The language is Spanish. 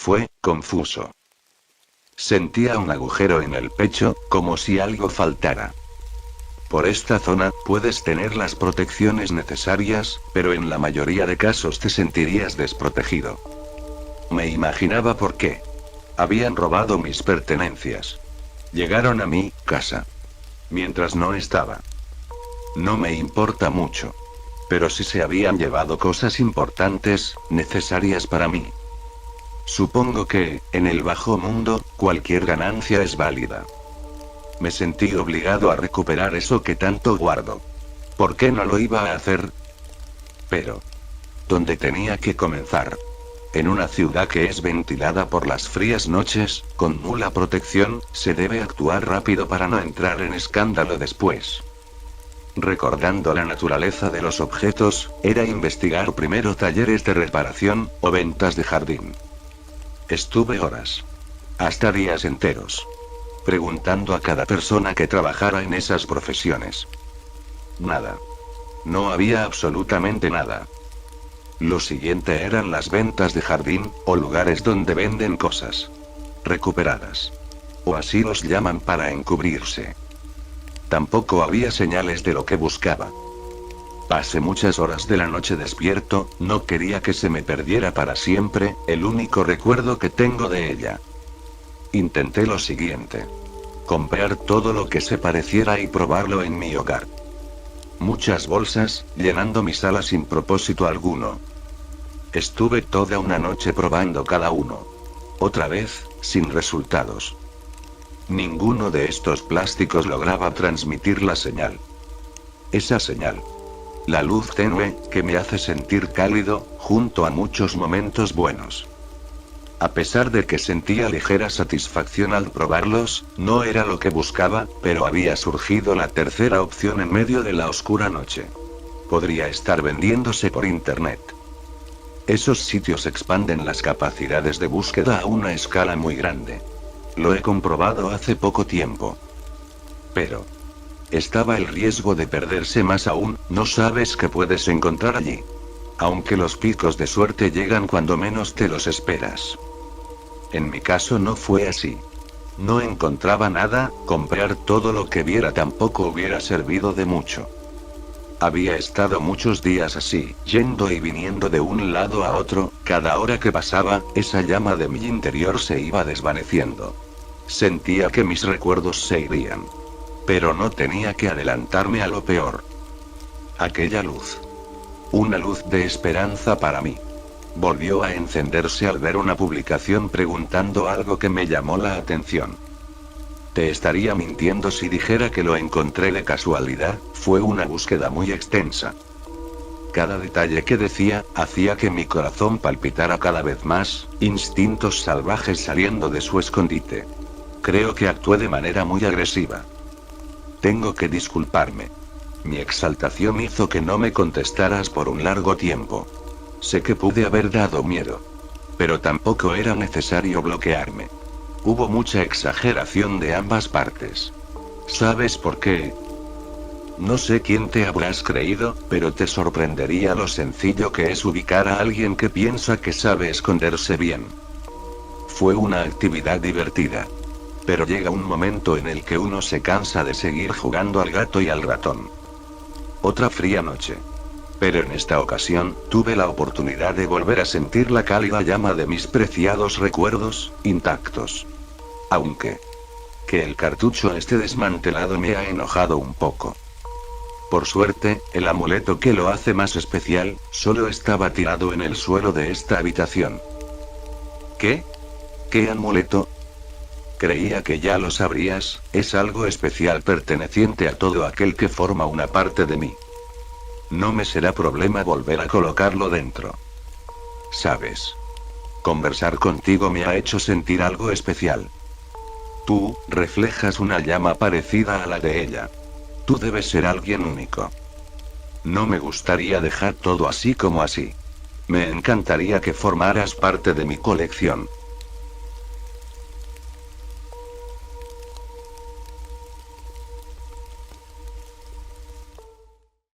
Fue confuso. Sentía un agujero en el pecho, como si algo faltara. Por esta zona, puedes tener las protecciones necesarias, pero en la mayoría de casos te sentirías desprotegido. Me imaginaba por qué. Habían robado mis pertenencias. Llegaron a mi casa. Mientras no estaba. No me importa mucho. Pero si se habían llevado cosas importantes, necesarias para mí. Supongo que, en el bajo mundo, cualquier ganancia es válida. Me sentí obligado a recuperar eso que tanto guardo. ¿Por qué no lo iba a hacer? Pero, ¿dónde tenía que comenzar? En una ciudad que es ventilada por las frías noches, con nula protección, se debe actuar rápido para no entrar en escándalo después. Recordando la naturaleza de los objetos, era investigar primero talleres de reparación, o ventas de jardín. Estuve horas. Hasta días enteros. Preguntando a cada persona que trabajara en esas profesiones. Nada. No había absolutamente nada. Lo siguiente eran las ventas de jardín, o lugares donde venden cosas recuperadas. O así los llaman para encubrirse. Tampoco había señales de lo que buscaba. Pasé muchas horas de la noche despierto, no quería que se me perdiera para siempre, el único recuerdo que tengo de ella. Intenté lo siguiente. Comprar todo lo que se pareciera y probarlo en mi hogar. Muchas bolsas, llenando mi sala sin propósito alguno. Estuve toda una noche probando cada uno. Otra vez, sin resultados. Ninguno de estos plásticos lograba transmitir la señal. Esa señal. La luz tenue, que me hace sentir cálido, junto a muchos momentos buenos. A pesar de que sentía ligera satisfacción al probarlos, no era lo que buscaba, pero había surgido la tercera opción en medio de la oscura noche. Podría estar vendiéndose por internet. Esos sitios expanden las capacidades de búsqueda a una escala muy grande. Lo he comprobado hace poco tiempo. Pero estaba el riesgo de perderse más aún, no sabes qué puedes encontrar allí. Aunque los picos de suerte llegan cuando menos te los esperas. En mi caso no fue así. No encontraba nada, comprar todo lo que viera tampoco hubiera servido de mucho. Había estado muchos días así, yendo y viniendo de un lado a otro, cada hora que pasaba, esa llama de mi interior se iba desvaneciendo. Sentía que mis recuerdos se irían. Pero no tenía que adelantarme a lo peor. Aquella luz. Una luz de esperanza para mí. Volvió a encenderse al ver una publicación preguntando algo que me llamó la atención. Te estaría mintiendo si dijera que lo encontré de casualidad, fue una búsqueda muy extensa. Cada detalle que decía, hacía que mi corazón palpitara cada vez más, instintos salvajes saliendo de su escondite. Creo que actué de manera muy agresiva. Tengo que disculparme. Mi exaltación hizo que no me contestaras por un largo tiempo. Sé que pude haber dado miedo. Pero tampoco era necesario bloquearme. Hubo mucha exageración de ambas partes. ¿Sabes por qué? No sé quién te habrás creído, pero te sorprendería lo sencillo que es ubicar a alguien que piensa que sabe esconderse bien. Fue una actividad divertida. Pero llega un momento en el que uno se cansa de seguir jugando al gato y al ratón. Otra fría noche. Pero en esta ocasión, tuve la oportunidad de volver a sentir la cálida llama de mis preciados recuerdos, intactos. Aunque que el cartucho esté desmantelado me ha enojado un poco. Por suerte, el amuleto que lo hace más especial, solo estaba tirado en el suelo de esta habitación. ¿Qué? ¿Qué amuleto? Creía que ya lo sabrías, es algo especial perteneciente a todo aquel que forma una parte de mí. No me será problema volver a colocarlo dentro. Sabes. Conversar contigo me ha hecho sentir algo especial. Tú, reflejas una llama parecida a la de ella. Tú debes ser alguien único. No me gustaría dejar todo así como así. Me encantaría que formaras parte de mi colección.